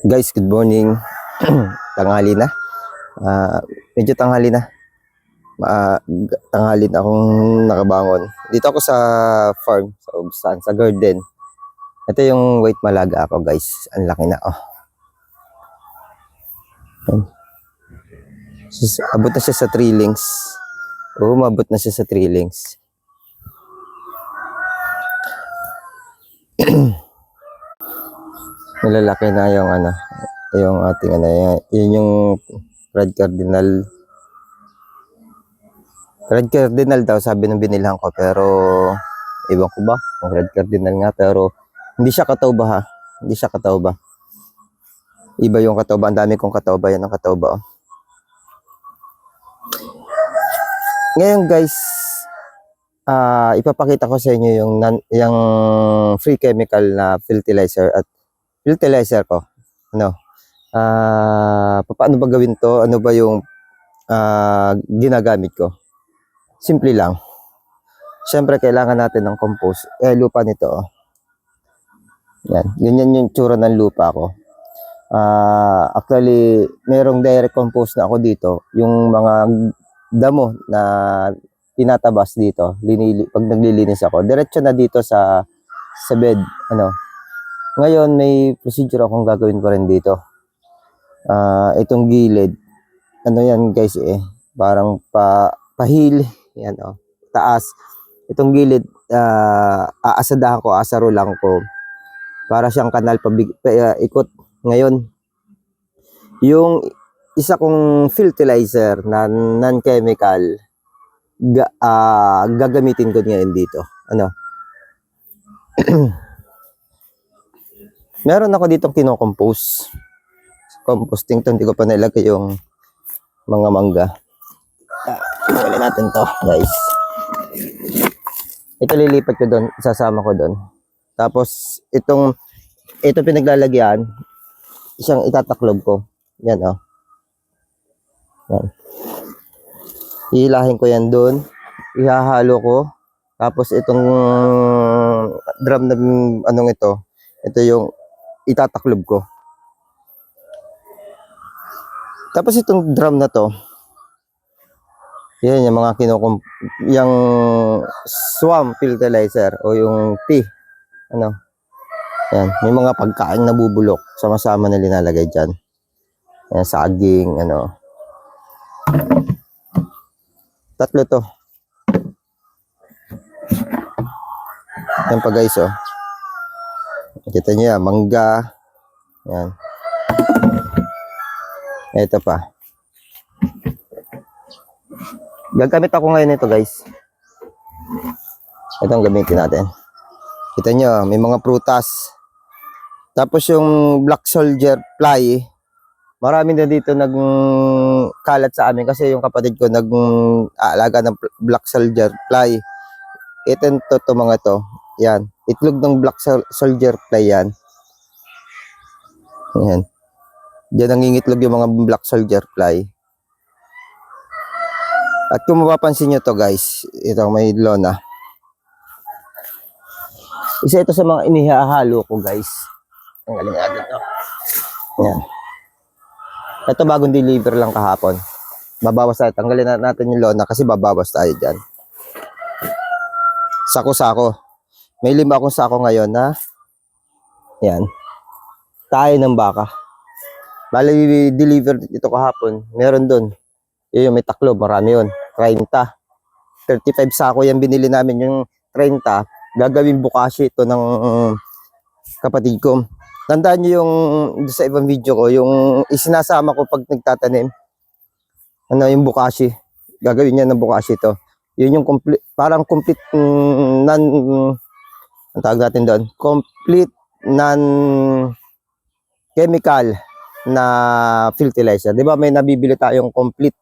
Guys, good morning. Tanghali na. Ah, medyo tanghali na. Tanghali na akong nakabangon. Dito ako sa farm, sa Ubsan, sa garden. Ito yung white malaga ako, guys. Ang laki na, oh. Yan. Abot na siya sa 3 links. Oo, mabot na siya sa 3 links. Malalaki na yung yung ating yun yung red cardinal. Red cardinal daw sabi ng binilhan ko, pero ewan ko ba kung red cardinal nga, pero hindi siya katawba, ha. Hindi siya katawba. Iba yung katawba. Ang dami kong katawba. Yan ang katawba, oh. Ngayon, guys, ipapakita ko sa inyo yung free chemical na fertilizer ko. Paano ba gawin to? Ano ba yung ginagamit ko? Simple lang. Siyempre, kailangan natin ng compost. Lupa nito, oh. Yan. Ganyan yung tsura ng lupa ko. Actually, merong direct compost na ako dito. Yung mga damo na tinatabas dito, pag naglilinis ako, diretso na dito sa bed. Ngayon, may procedure akong gagawin pa rin dito. Itong gilid, yan guys, parang pahil, yan, oh, taas. Itong gilid, aasadahan ko, asarulang ko, para siyang kanal ikot. Ngayon, yung isa kong fertilizer na non-chemical, gagamitin ko ngayon dito. Meron ako ditong kinocompose. Composting to, hindi ko pa nilagay yung mga mangga. Wala natin to, guys. Ito lilipat ko doon, isasama ko doon. Tapos ito pinaglalagyan, isang itataklob ko. Yan, oh. Yan. Hihilahin ko yan doon. Ihahalo ko. Tapos itong drum na ito yung itataklob ko. Tapos itong drum na to, yan yung mga yung swamp fertilizer o yung tea. Yan, may mga pagkain na bubulok, sama-sama na linalagay dyan. Yan, saging, tatlo to. Yan pa, guys, oh. Kita nyo yan, mangga. Yan. Ito pa. Gagamit ako ngayon ito, guys. Ito ang gamitin natin. Kita nyo, may mga prutas. Tapos yung black soldier fly, marami na dito nagkalat sa amin kasi yung kapatid ko nag-aalaga ng black soldier fly. Ito mga to. Yan. Itlog ng black soldier fly yan. Yan. Diyan nangingitlog yung mga black soldier fly. At kung mapapansin nyo to, guys, itong may lona. Isa ito sa mga inihahalo ko, guys. Tanggalin natin ito. Yan. Ito bagong deliver lang kahapon. Babawas tayo. Tanggalin natin yung lona kasi babawas tayo dyan. Sako-sako. May 5 akong sako ngayon na yan. Tayo ng baka. Bali, deliver ito kahapon. Meron doon. Yung may taklob. Marami yun. 30. 35 sako yan binili namin. Yung 30. Gagawin bukashi ito ng kapatid ko. Tandaan nyo yung sa ibang video ko, yung isinasama ko pag nagtatanim. Yung bukashi. Gagawin niya ng bukashi ito. Yun yung complete, parang complete ang tawag natin doon. Complete non-chemical na fertilizer. Di ba may nabibili tayong complete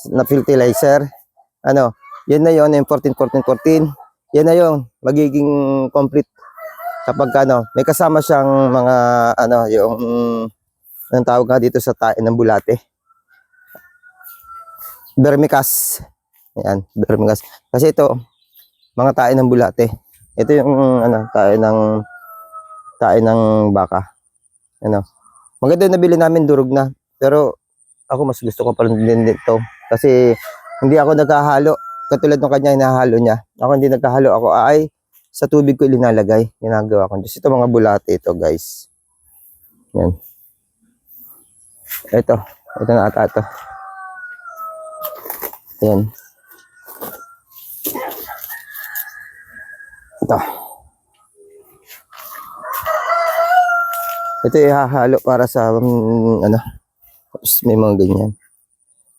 na fertilizer? Yan na yun, yung 14-14-14. Yan na yun, magiging complete. Kapag may kasama siyang mga yung ang tawag nga dito sa tae ng bulate, vermicast. Ayan, vermicast. Kasi ito mga tae ng bulate. Ito yung tae ng baka. Maganda yung nabili namin, durog na. Pero ako mas gusto ko pa rin din dito. Kasi hindi ako nagkahalo. Katulad ng kanya, hinahalo niya. Ako hindi nagkahalo. Ako ay sa tubig ko ilinalagay. Ginagawa ko. Just ito mga bulate ito, guys. Yan. Ito. Ito na ata ito. Yan. Ito. Ito ihahalo para sa ano. Tapos may mga ganyan.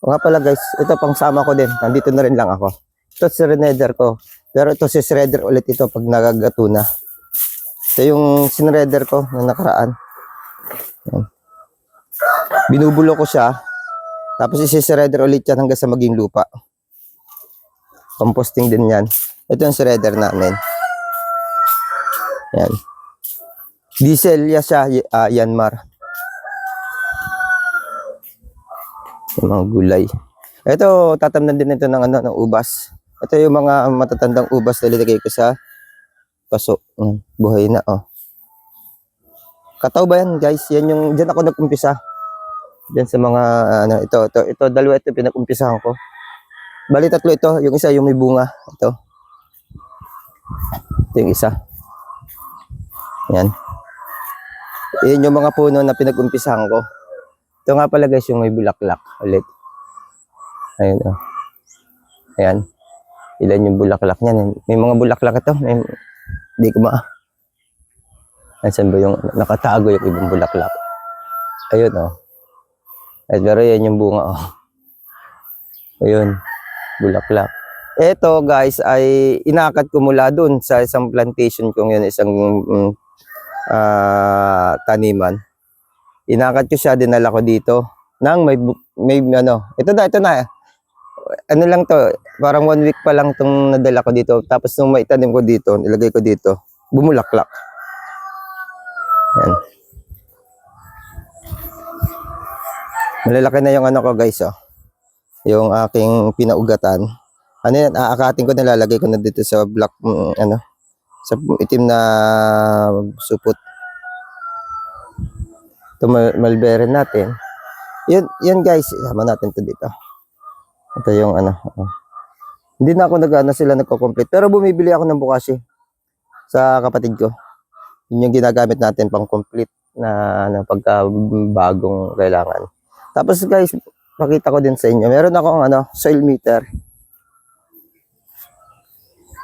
O nga pala guys, ito pang sama ko din. Nandito na rin lang ako. Ito si sinreder ko. Pero ito si shredder ulit ito pag nagagato na. Ito yung sinreder ko na nakaraan. Yan. Binubulo ko siya. Tapos isi-shredder ulit yan hanggang sa maging lupa. Composting din yan. Ito yung shredder namin. Yan. Diesel ya siya, Yanmar. Yung mga gulay. Ito, tatamnan din ito ng, ng ubas. Ito yung mga matatandang ubas na nilagay ko sa paso. Buhay na, oh. Kataw ba yan, guys? Yan yung, dyan ako nag-umpisa. Dyan sa mga, ito, dalawa ito pinag-umpisahan ko. Bali, tatlo ito. Yung isa, yung may bunga. Ito yung isa. Yan. Yan yung mga puno na pinag-umpisahan ko. Ito nga pala guys, yung may bulaklak ulit. Ayun, oh. Ayan. Ilan yung bulaklak niyan. May mga bulaklak ito. Hindi ko Saan ba yung nakatago yung ibang bulaklak? Ayun, oh. Pero yan yung bunga, oh. Ayun. Bulaklak. Ito guys ay inakat ko mula dun sa isang plantation kong yun, isang taniman. Inakat ko siya, dinala ko dito nang may ito na ano lang to, parang 1 week pa lang tong nadala ko dito. Tapos nung maitanim ko dito, nilagay ko dito, bumulaklak. Yan. Malalaki na yung ano ko guys, oh. Yung aking pinaugatan. Ano yan, aakatin ko, nilalagay ko na dito sa black, sa itim na supot. Ito mulberry natin. Yan guys, sama natin to dito. Ito yung Hindi na ako sila nagko-complete. Pero bumibili ako ng bukashi sa kapatid ko. Yun yung ginagamit natin pang complete na pagka bagong kailangan. Tapos guys, pakita ko din sa inyo. Meron akong soil meter.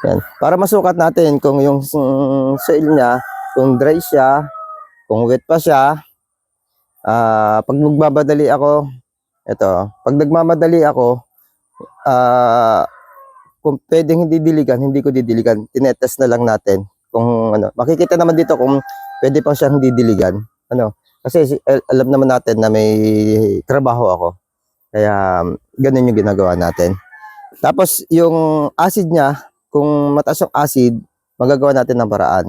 Yan. Para masukat natin kung yung soil niya, kung dry siya, kung wet pa siya. Pag magmamadali ako, pag nagmamadali ako, kung pwedeng hindi diligan, hindi ko didiligan. Tinetest na lang natin kung makikita naman dito kung pwede pa siyang hindi diligan. Kasi alam naman natin na may trabaho ako. Kaya ganun yung ginagawa natin. Tapos yung acid niya, kung mataas yung acid, magagawa natin ng paraan.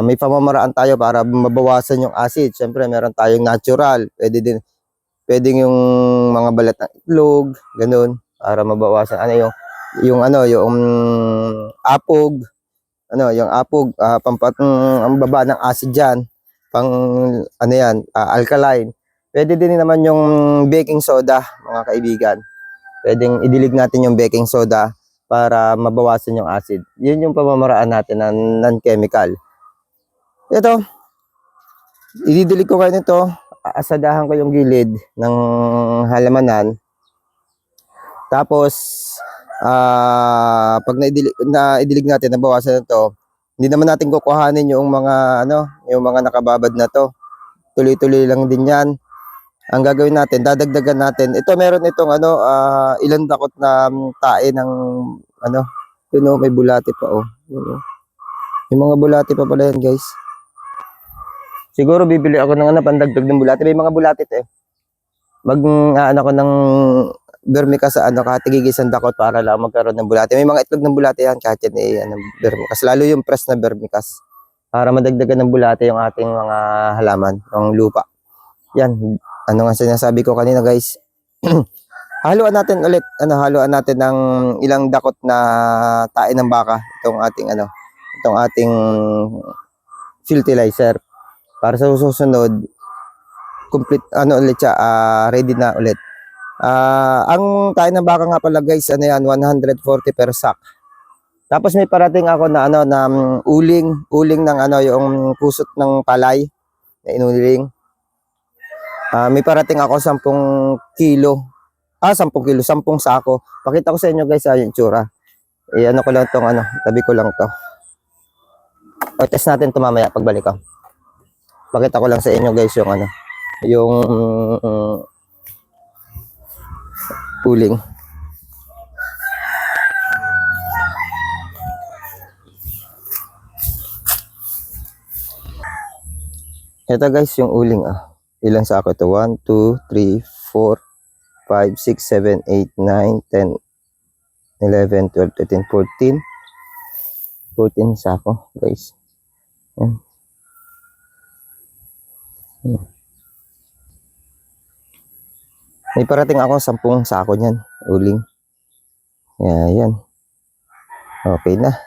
May pamamaraan tayo para mabawasan yung acid. Siyempre, meron tayong natural. Pwedeng yung mga balat ng itlog, ganun, para mabawasan. Yung apog, yung apog, ang baba ng acid diyan, pang alkaline. Pwede din naman yung baking soda, mga kaibigan. Pwedeng idilig natin yung baking soda para mabawasan yung acid. Yun yung pamamaraan natin ng non-chemical. Ito, ididilig ko kayo nito, asadahan ko yung gilid ng halamanan. Tapos, pag naidilig natin, nabawasan ito, hindi naman natin kukuhanin yung mga, yung mga nakababad na to. Tuloy-tuloy lang din yan. Ang gagawin natin, dadagdagan natin. Ito, meron itong, ilang dakot na tae ng, yun, may bulati pa, oh. Yung mga bulati pa pala yan, guys. Siguro bibili ako ng pandagdag ng bulati. May mga bulati ito eh. Ko ng vermicast sa katigigisang dakot para lang magkaroon ng bulati. May mga itlog ng bulati yan kahit yan vermicast. Lalo yung press na vermicast. Para madagdagan ng bulati yung ating mga halaman, yung lupa. Yan. Ano nga sinasabi ko kanina guys. Haluan natin ulit. Haluan natin ng ilang dakot na tae ng baka. Itong ating fertilizer. Para sa susunod, complete ano ulit siya, ready na ulit. Ang tayo ng baka nga pala guys, ano yan, 140 per sack. Tapos may parating ako na ano na uling ng ano yung pusot ng palay na inuling. May parating ako 10 kilo. 10 kilo, 10 sako. Pakita ko sa inyo guys yung tsura. Ano ko lang tong ano, tabi ko lang to. O test natin to mamaya pagbalik ko. Pakita ko lang sa inyo guys yung ano, yung uling. Ito guys yung uling Ilang sako ito? 1, 2, 3, 4, 5, 6, 7, 8, 9, 10, 11, 12, 13, 14. 14 sako guys. Yan. May parating ako 10 sako niyan, uling. Yan. Okay na.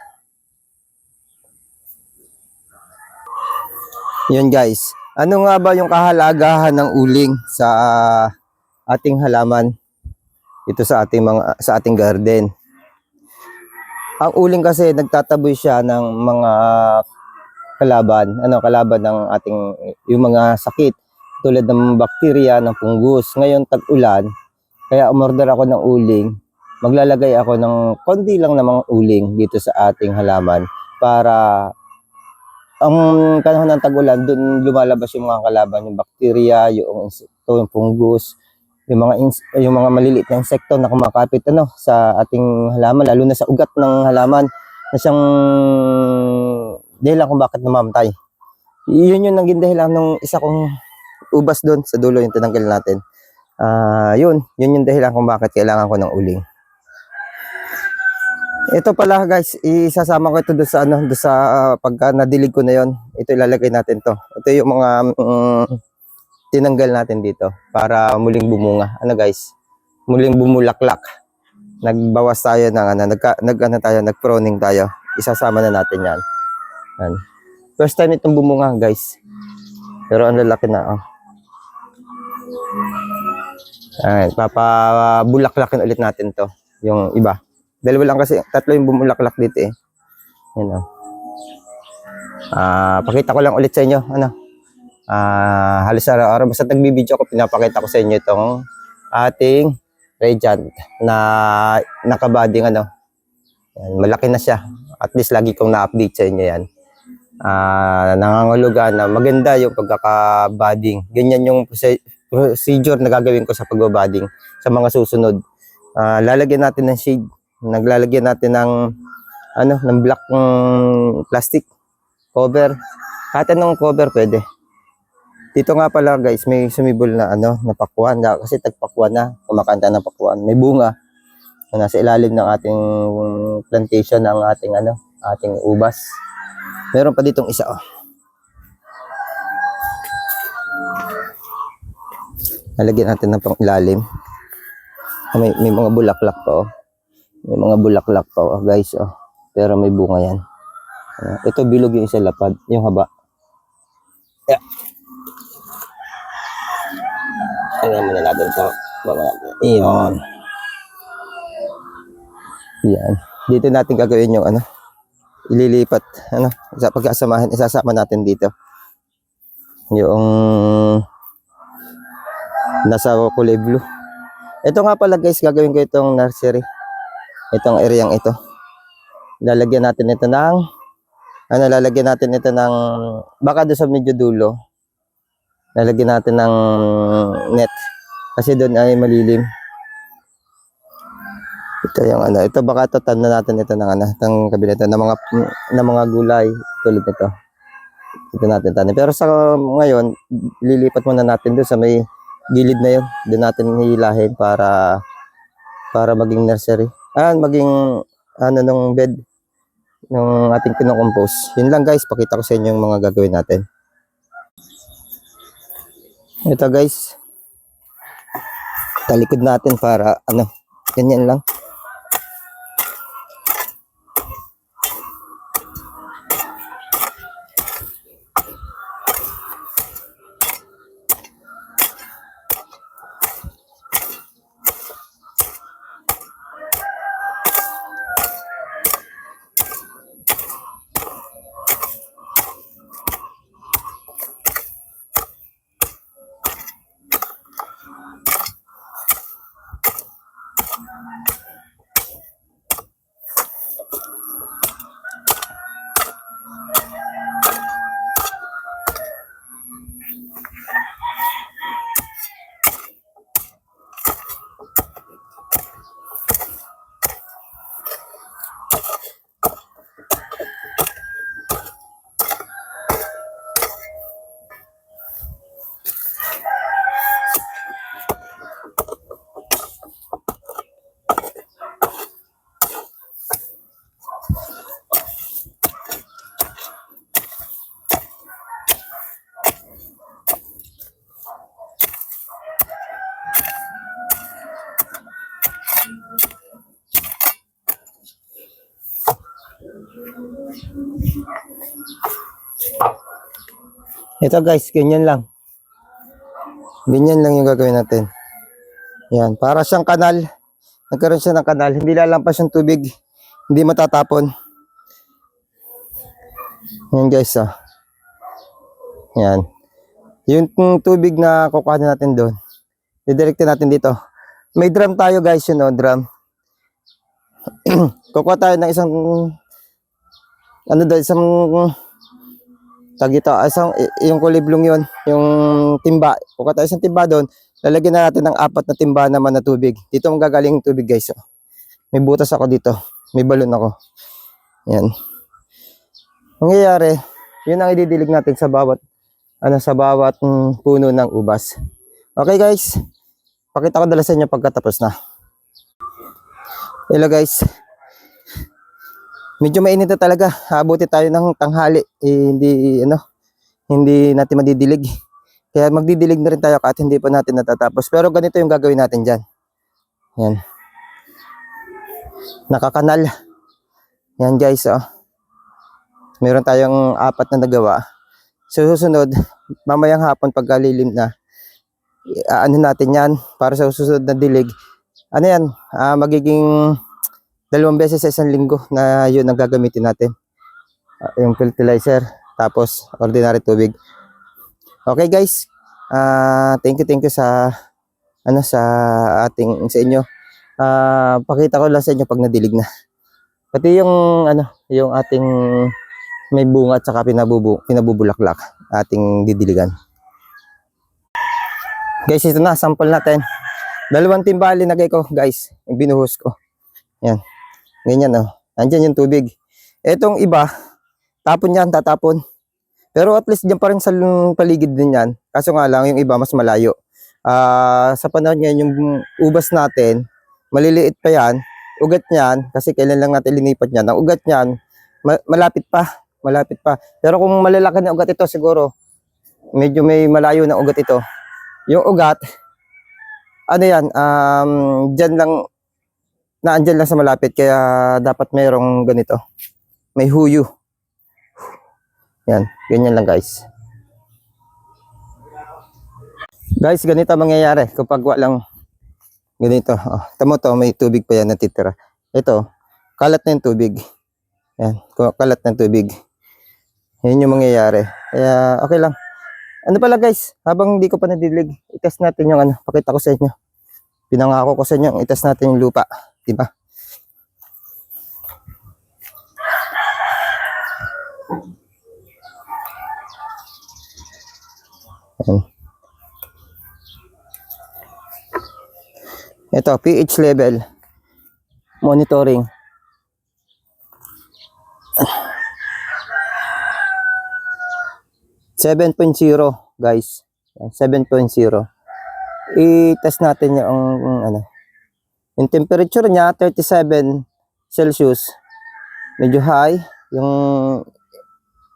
Yun guys. Ano nga ba yung kahalagahan ng uling sa ating halaman? Ito sa ating garden. Ang uling kasi nagtataboy siya ng mga kalaban ng ating yung mga sakit tulad ng bakterya, ng fungus. Ngayon tag-ulan, kaya umorder ako ng uling. Maglalagay ako ng konti lang na mga uling dito sa ating halaman para ang panahon ng tag-ulan, doon lumalabas yung mga kalaban, yung bakterya, yung insekto, yung fungus, yung mga maliliit na insekto na kumakapit sa ating halaman, lalo na sa ugat ng halaman na siyang dahilan kung bakit namamatay. Yun yung naging dahilan ng isa kong ubas doon sa dulo yung tinanggal natin. Yun yung dahilan kung bakit kailangan ko ng uling. Ito pala guys, isasama ko ito doon sa pagka nadilig ko na yon. Ito ilalagay natin to. Ito yung mga tinanggal natin dito para muling bumunga. Ano guys? Muling bumulaklak. Nagbawas tayo ng nag-pruning tayo. Isasama na natin 'yan. Yan. First time itong bumunga guys. Pero ang lalaki na Ay, papabulaklakin ulit natin to, yung iba. Dalawa lang kasi, 3 yung bumulaklak dito Yan pakita ko lang ulit sa inyo, halos araw-araw, basta nagbibideo ko, pinapakita ko sa inyo itong ating Radiant na nakabading yan, malaki na siya. At least lagi kong na-update sa inyo yan. Nangangulugan na maganda yung pagkakabading. Ganyan yung procedure na gagawin ko sa pagbabading sa mga susunod. Lalagyan natin ng shade. Naglalagyan natin ng black plastic cover. Kahit anong cover pwede. Dito nga pala guys, may sumibol na na pakwan kasi tagpakwan na, kumakanta ng pakwan. May bunga na nasa ilalim ng ating plantation ng ating ubas. Meron pa ditong isa Lalagyan natin ng pang ilalim. May mga bulaklak pa May mga bulaklak pa guys Pero may bunga yan. Ito bilog yung isa lapad, yung haba. Yeah. Tingnan muna natin ito. Iyon. Yan. Dito natin gagawin yung ililipat. Pagkasamahin, isasama natin dito. Yung nasa kulay blue. Ito nga pala guys, gagawin ko itong nursery. Itong areang ito. Lalagyan natin ito ng baka doon sa medyo dulo. Lalagyan natin ng net kasi doon ay malilim. Ito yung ito baka tatan na natin ito ng kabila ito ng mga gulay tulad nito. Ito natin tanim. Pero sa ngayon, lilipat muna natin doon sa may gilid na yun. Doon natin hilahin para maging nursery. Maging nung bed ng ating kinocompose. Yun lang guys, pakita ko sa inyo yung mga gagawin natin. Ito guys, talikod natin para ganyan lang. Ito guys, ganyan lang. Ganyan lang yung gagawin natin. Yan, para siyang kanal. Nagkaroon siya ng kanal. Hindi lalampas yung tubig. Hindi matatapon. Yan guys, oh. Yan. Yung tubig na kukuha natin doon, didirektin natin dito. May drum tayo guys, yun, oh, drum. Kukuha tayo ng isang, ano doon, isang, tagito, yung kuliblong yun, yung timba. Kukuha tayo isang timba doon. Lalagyan na natin ng 4 na timba naman na tubig. Dito magagaling yung tubig guys, oh. May butas ako dito. May balon ako. Yan. Mangyayari, yun ang ididilig natin sa bawat puno ng ubas. Okay guys, pakita ko dala sa inyo pagkatapos na. Hello guys, medyo mainit na talaga. Abuti tayo ng tanghali, hindi natin madidilig. Kaya magdidilig na rin tayo kahit hindi pa natin natatapos. Pero ganito yung gagawin natin dyan. Yan, nakakanal. Yan guys, oh. Meron tayong 4 na nagawa. So, susunod, mamayang hapon pagkalilim na, ano natin yan, para sa susunod na dilig. Ano yan, magiging 2 beses sa isang linggo na yun ang gagamitin natin. Yung fertilizer, tapos ordinary tubig. Okay guys, thank you sa, sa inyo. Pakita ko lang sa inyo pag nadilig na. Pati yung, yung ating may bunga at saka pinabubulaklak ating didiligan. Guys, ito na, sample natin. 2 timba linagay ko guys, binuhos ko. Yan, ganyan, oh. Andyan yung tubig. Etong iba, tatapon. Pero at least dyan pa rin sa paligid din yan. Kaso nga lang, yung iba mas malayo. Sa panahon ngayon, yung ubas natin, maliliit pa yan. Ugat niyan, kasi kailan lang natin linipat yan. Ang ugat niyan, malapit pa. Pero kung malalaki na ugat ito, siguro medyo may malayo na ugat ito. Yung ugat, dyan lang, naandyan lang sa malapit, kaya dapat mayroong ganito. May huyo. Yan, ganyan lang guys. Guys, ganito mangyayari kapag walang ganito. Oh, tamo to, may tubig pa yan natitira. Ito, kalat na yung tubig. Yan, kalat ng tubig. Yan yung mangyayari. Kaya okay lang. Ano pala guys, habang hindi ko pa nadidilig, itest natin yung pakita ko sa inyo. Pinangako ko sa inyo, itest natin yung lupa. Diba? Yan. Ito, pH level. Monitoring. $7.0 guys. 7.0. I-test natin yung temperature niya 37 Celsius. Medyo high. Yung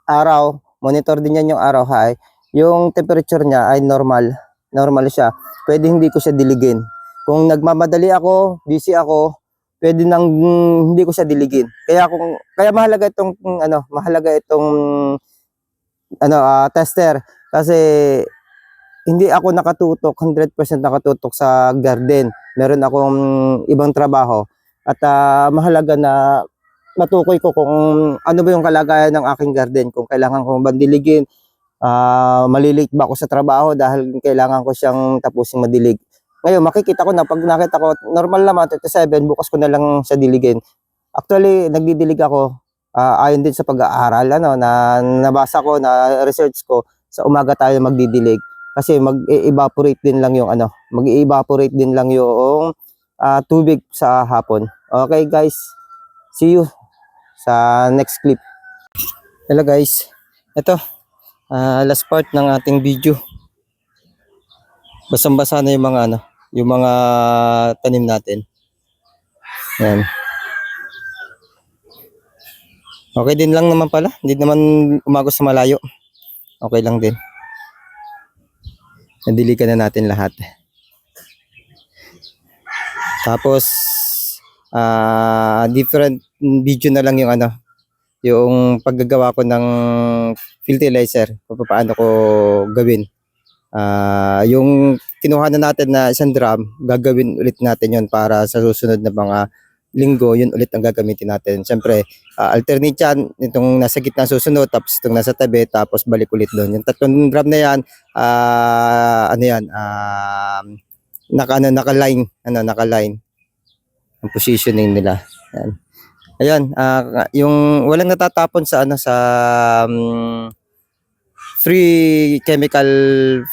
araw, monitor din yan yung araw high. Yung temperature niya ay normal. Normal siya. Pwede hindi ko siya diligin. Kung nagmamadali ako, busy ako, pwede nang hindi ko siya diligin. Kaya mahalaga itong tester, kasi hindi ako nakatutok 100% nakatutok sa garden. Meron akong ibang trabaho at mahalaga na matukoy ko kung ano ba yung kalagayan ng aking garden, kung kailangan kong bandiligin, malilate ba ako sa trabaho dahil kailangan ko siyang tapusing madilig. Ngayon makikita ko na pag nakita ko normal naman 37, bukas ko na lang siya diligin. Actually nagdidilig ako ayon din sa pag-aaral na nabasa ko, na research ko, sa umaga tayo magdidilig. kasi mag-evaporate din lang yung ano, mag-evaporate din lang yung tubig sa hapon. Okay guys, see you sa next clip. Hello guys, ito last part ng ating video. Basang-basa na yung mga ano, yung mga tanim natin. Yan. Okay din lang naman pala, hindi naman umagos sa malayo. Okay lang din. Nadiligan na natin lahat. Tapos different video na lang yung ano, yung paggagawa ko ng fertilizer, kung paano ko gawin. Yung kinuha na natin na 1 drum, gagawin ulit natin yon para sa susunod na mga linggo, yun ulit ang gagamitin natin. Siyempre, alternate yan, itong nasa gitna susunod, tapos itong nasa tabi, tapos balik ulit doon. Yung 3 drum na yan, ano yan, naka-line ang positioning nila. Yan. Ayan, yung walang natatapon sa ano sa free chemical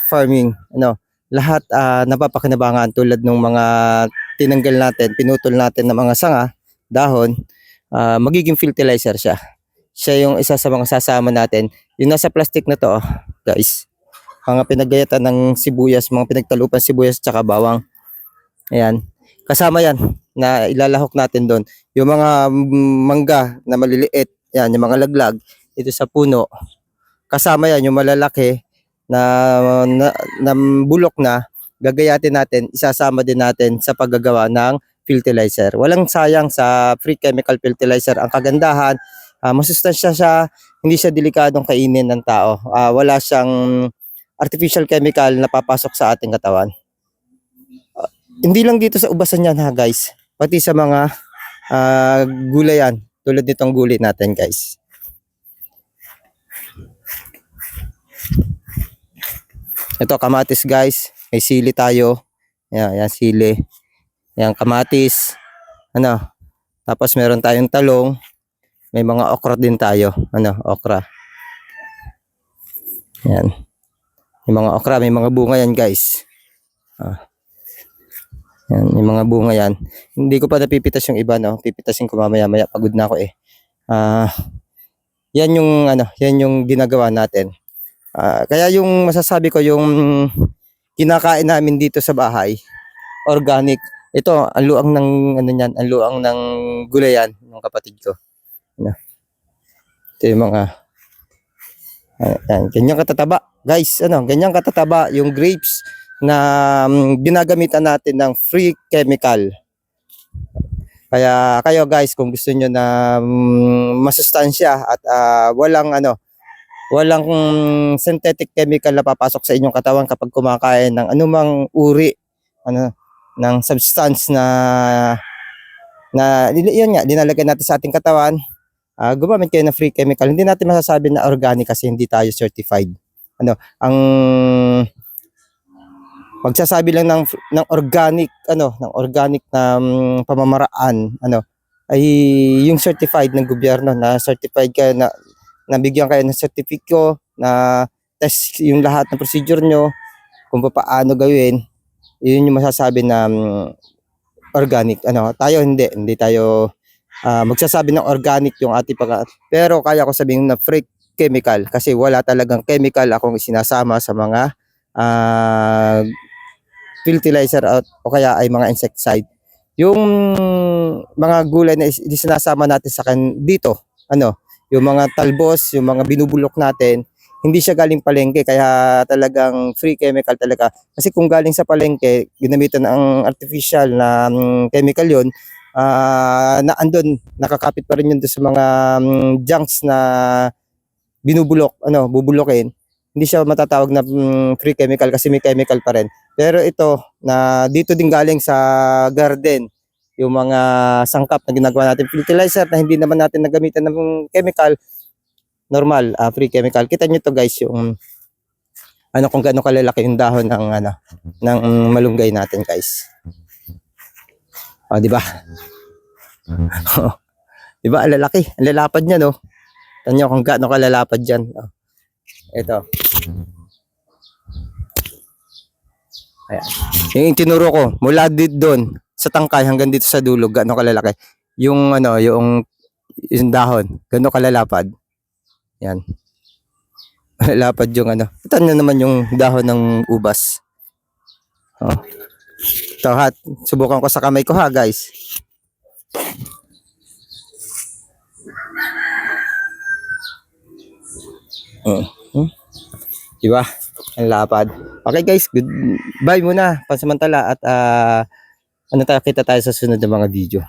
farming, ano, lahat napapakinabangan tulad ng mga tinanggal natin, pinutol natin ng mga sanga, dahon, magiging fertilizer siya. Siya yung isa sa mga sasama natin. Yung nasa plastic na to, guys, mga pinagayatan ng sibuyas, mga pinagtalupan sibuyas tsaka bawang. Ayan, kasama yan na ilalahok natin doon. Yung mga mangga na maliliit, yan, yung mga laglag ito sa puno, kasama yan. Yung malalaki na bulok na, gagayatin natin, isasama din natin sa paggagawa ng fertilizer. Walang sayang sa free chemical fertilizer. Ang kagandahan, masustansya siya, hindi siya delikadong kainin ng tao. Wala siyang artificial chemical na papasok sa ating katawan. Hindi lang dito sa ubasan yan ha guys, pati sa mga gulay yan, tulad nitong gulay natin guys. Ito kamatis guys, may sili tayo. Yan sili. Yan kamatis. Ano? Tapos meron tayong talong. May mga okra din tayo. Ano? Okra. Yan. May mga okra, may mga bunga yan guys. Yan, may mga bunga yan. Hindi ko pa napipitas yung iba, no. Pipitasin ko mamaya-maya, pagod na ako eh. Yan yung ano, yan yung ginagawa natin. Kaya yung masasabi ko, yung kinakain namin dito sa bahay, organic. Ito, ang luang ng ano niyan, ang luang ng gulayan ng kapatid ko. Ano? Ito yung mga ganyan katataba. Guys, ano, ganyan katataba yung grapes na ginagamitan natin ng free chemical. Kaya kayo guys, kung gusto niyo na masustansya at walang synthetic chemical na papasok sa inyong katawan kapag kumakain ng anumang uri ng substance na yan nga dinalagay natin sa ating katawan, gumamit kayo ng free chemical. Hindi natin masasabi na organic kasi hindi tayo certified. Ang magsasabi lang ng organic ng organic na pamamaraan ay yung certified ng gobyerno, na certified kayo, na nabigyan kayo ng sertipiko, na test yung lahat ng procedure nyo kung paano gawin. Yun yung masasabi na organic. Tayo hindi tayo magsasabi ng organic yung ating pero kaya ko sabihin na free chemical kasi wala talagang chemical akong isinasama sa mga fertilizer o kaya ay mga insecticide. Yung mga gulay na sinasama natin sa dito, yung mga talbos, yung mga binubulok natin, hindi siya galing palengke, kaya talagang free chemical talaga. Kasi kung galing sa palengke, ginamitan ng artificial na chemical yun, na andun, nakakapit pa rin yun sa mga junks na binubulok, bubulokin. Hindi siya matatawag na free chemical kasi may chemical pa rin. Pero ito, na dito din galing sa garden, yung mga sangkap na ginagawa natin fertilizer na hindi naman natin nagamitan ng chemical, normal, free chemical. Kita nyo to guys, yung kung gaano kalalaki yung dahon ng malunggay natin guys. Di ba? Di ba, alalaki, ang lalapad niya, no? Tanyo kung gaano kalalapad diyan. Ito. Ayan. Yung tinuro ko, mula dito doon, sa tangkay hanggang dito sa dulo, gaano kalalaki. Yung ano, yung dahon, gaano kalalapad. Yan. Lapad yung ano. Ito na naman yung dahon ng ubas. Oh. Ito ha, subukan ko sa kamay ko ha guys. Diba? Ang lapad. Okay guys, goodbye muna pansamantala at ano tayo, kita tayo sa sunod ng mga video.